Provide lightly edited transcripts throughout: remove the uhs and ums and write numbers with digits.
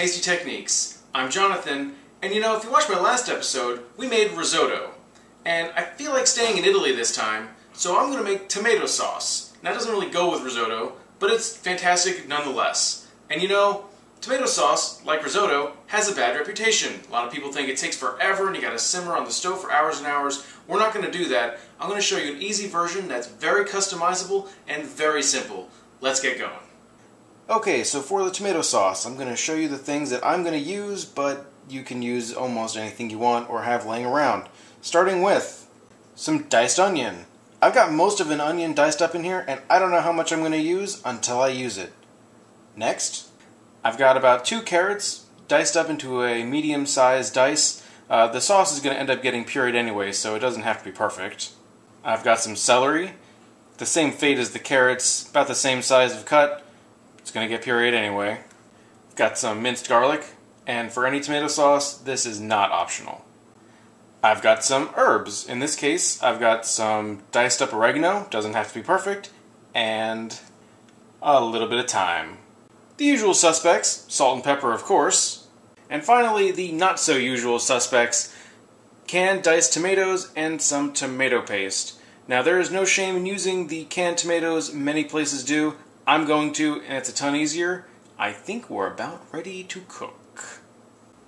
Tasty Techniques. I'm Jonathan, and you know, if you watched my last episode, we made risotto. And I feel like staying in Italy this time, so I'm going to make tomato sauce. Now, it doesn't really go with risotto, but it's fantastic nonetheless. And you know, tomato sauce, like risotto, has a bad reputation. A lot of people think it takes forever and you gotta simmer on the stove for hours and hours. We're not going to do that. I'm going to show you an easy version that's very customizable and very simple. Let's get going. Okay, so for the tomato sauce, I'm going to show you the things that I'm going to use, but you can use almost anything you want or have laying around. Starting with some diced onion. I've got most of an onion diced up in here, and I don't know how much I'm going to use until I use it. Next, I've got about 2 carrots diced up into a medium-sized dice. The sauce is going to end up getting pureed anyway, so it doesn't have to be perfect. I've got some celery, the same fate as the carrots, about the same size of cut. It's going to get pureed anyway. I've got some minced garlic, and for any tomato sauce, this is not optional. I've got some herbs. In this case, I've got some diced up oregano, doesn't have to be perfect, and a little bit of thyme. The usual suspects, salt and pepper of course, and finally the not so usual suspects, canned diced tomatoes and some tomato paste. Now there is no shame in using the canned tomatoes, many places do. I'm going to, and it's a ton easier. I think we're about ready to cook.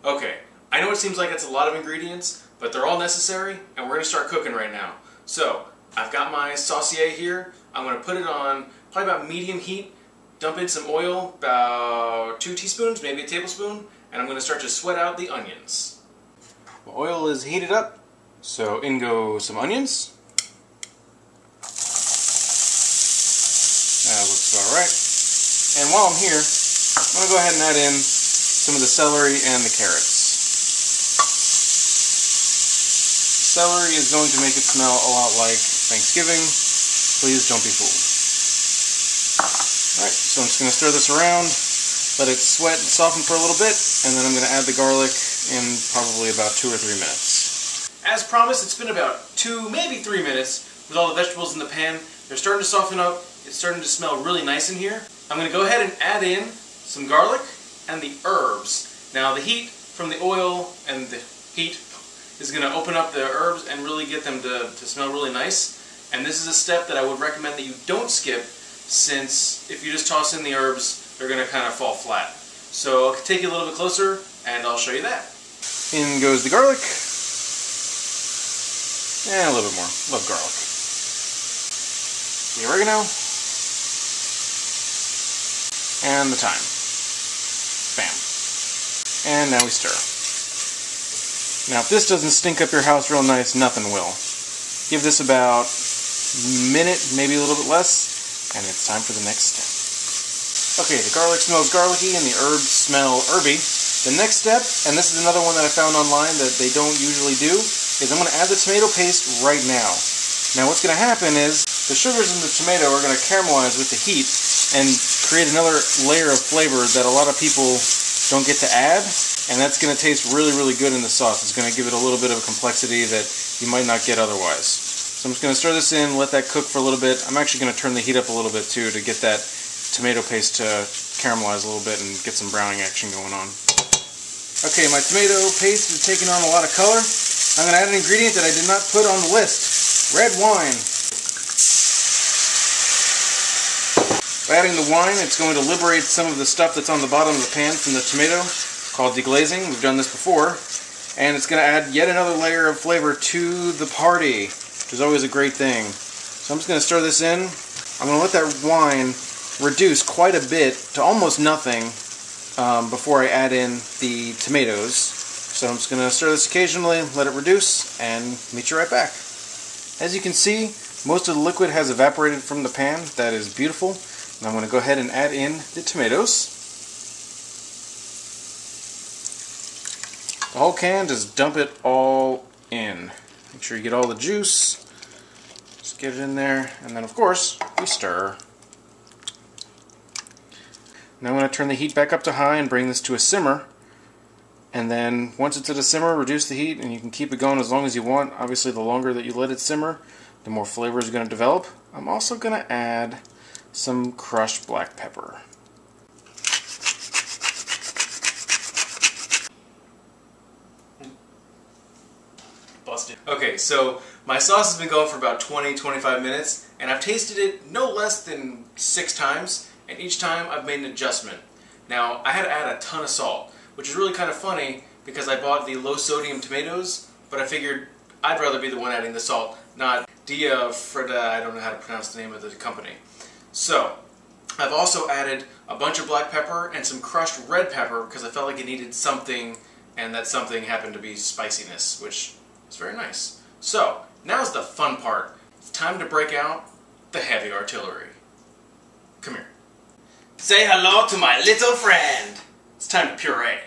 Okay, I know it seems like it's a lot of ingredients, but they're all necessary, and we're going to start cooking right now. So, I've got my saucier here. I'm going to put it on probably about medium heat, dump in some oil, about 2 teaspoons, maybe a tablespoon, and I'm going to start to sweat out the onions. The oil is heated up, so in go some onions. That looks about right. And while I'm here, I'm going to go ahead and add in some of the celery and the carrots. Celery is going to make it smell a lot like Thanksgiving. Please don't be fooled. Alright, so I'm just going to stir this around, let it sweat and soften for a little bit, and then I'm going to add the garlic in probably about 2 or 3 minutes. As promised, it's been about 2, maybe 3 minutes with all the vegetables in the pan. They're starting to soften up. It's starting to smell really nice in here. I'm going to go ahead and add in some garlic and the herbs. Now the heat from the oil and the heat is going to open up the herbs and really get them to smell really nice. And this is a step that I would recommend that you don't skip, since if you just toss in the herbs, they're going to kind of fall flat. So I'll take you a little bit closer and I'll show you that. In goes the garlic. And a little bit more. Love garlic. The oregano. And the thyme. Bam. And now we stir. Now if this doesn't stink up your house real nice, nothing will. Give this about a minute, maybe a little bit less, and it's time for the next step. Okay, the garlic smells garlicky and the herbs smell herby. The next step, and this is another one that I found online that they don't usually do, is I'm going to add the tomato paste right now. Now what's going to happen is the sugars in the tomato are going to caramelize with the heat and create another layer of flavor that a lot of people don't get to add, and that's going to taste really, really good in the sauce. It's going to give it a little bit of a complexity that you might not get otherwise. So I'm just going to stir this in, let that cook for a little bit. I'm actually going to turn the heat up a little bit too to get that tomato paste to caramelize a little bit and get some browning action going on. Okay, my tomato paste is taking on a lot of color. I'm going to add an ingredient that I did not put on the list. Red wine. By adding the wine, it's going to liberate some of the stuff that's on the bottom of the pan from the tomato, called deglazing. We've done this before. And it's going to add yet another layer of flavor to the party, which is always a great thing. So I'm just going to stir this in. I'm going to let that wine reduce quite a bit to almost nothing before I add in the tomatoes. So I'm just going to stir this occasionally, let it reduce, and meet you right back. As you can see, most of the liquid has evaporated from the pan. That is beautiful. And I'm going to go ahead and add in the tomatoes. The whole can, just dump it all in. Make sure you get all the juice. Just get it in there, and then of course, we stir. Now I'm going to turn the heat back up to high and bring this to a simmer. And then once it's at a simmer, reduce the heat, and you can keep it going as long as you want. Obviously, the longer that you let it simmer, the more flavor is going to develop. I'm also going to add some crushed black pepper. busted. Okay, so my sauce has been going for about 20-25 minutes, and I've tasted it no less than 6 times, and each time I've made an adjustment. Now, I had to add a ton of salt, which is really kind of funny because I bought the low-sodium tomatoes, but I figured I'd rather be the one adding the salt, not Dia Freda, I don't know how to pronounce the name of the company. So, I've also added a bunch of black pepper and some crushed red pepper because I felt like it needed something, and that something happened to be spiciness, which is very nice. So, now's the fun part. It's time to break out the heavy artillery. Come here. Say hello to my little friend. It's time to puree.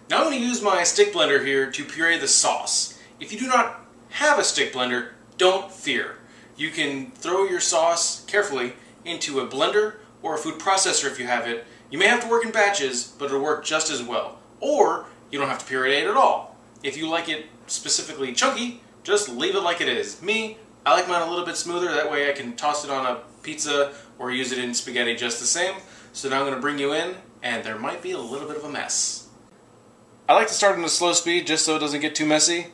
Now I'm going to use my stick blender here to puree the sauce. If you do not have a stick blender, don't fear. You can throw your sauce carefully into a blender or a food processor if you have it. You may have to work in batches, but it'll work just as well. Or you don't have to puree it at all. If you like it specifically chunky, just leave it like it is. Me, I like mine a little bit smoother, that way I can toss it on a pizza or use it in spaghetti just the same. So now I'm going to bring you in, and there might be a little bit of a mess. I like to start on a slow speed just so it doesn't get too messy.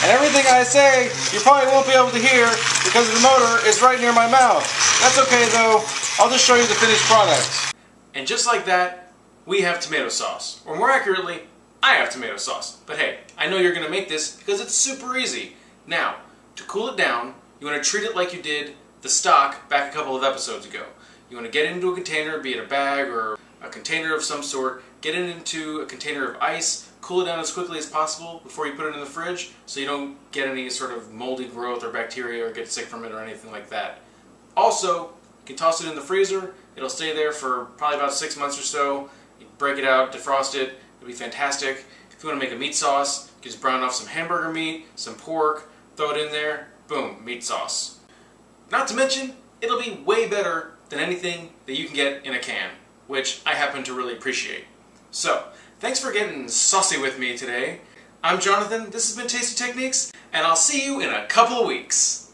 And everything I say, you probably won't be able to hear because the motor is right near my mouth. That's okay though, I'll just show you the finished product. And just like that, we have tomato sauce. Or more accurately, I have tomato sauce. But hey, I know you're going to make this because it's super easy. Now, to cool it down, you want to treat it like you did the stock back a couple of episodes ago. You want to get it into a container, be it a bag or a container of some sort, get it into a container of ice, cool it down as quickly as possible before you put it in the fridge so you don't get any sort of moldy growth or bacteria or get sick from it or anything like that. Also, you can toss it in the freezer. It'll stay there for probably about 6 months or so. You break it out, defrost it, it'll be fantastic. If you want to make a meat sauce, you can just brown off some hamburger meat, some pork, throw it in there, boom, meat sauce. Not to mention, it'll be way better than anything that you can get in a can, which I happen to really appreciate. So, thanks for getting saucy with me today. I'm Jonathan, this has been Tasty Techniques, and I'll see you in a couple of weeks.